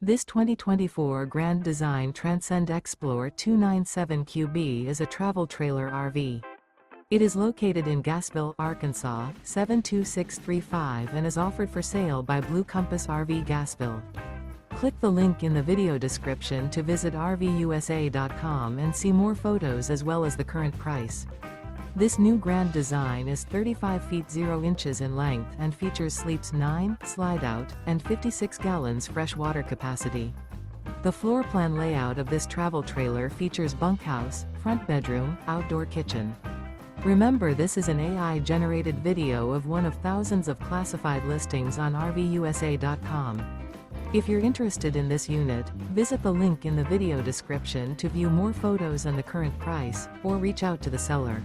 This 2024 Grand Design Transcend Xplor 297QB is a travel trailer RV. It is located in Gassville, Arkansas, 72635 and is offered for sale by Blue Compass RV Gassville. Click the link in the video description to visit RVUSA.com and see more photos as well as the current price. This new Grand Design is 35 feet 0 inches in length and features sleeps 9, Slideout, and 56 gallons fresh water capacity. The floor plan layout of this travel trailer features bunkhouse, front bedroom, outdoor kitchen. Remember, this is an AI-generated video of one of thousands of classified listings on RVUSA.com. If you're interested in this unit, visit the link in the video description to view more photos and the current price, or reach out to the seller.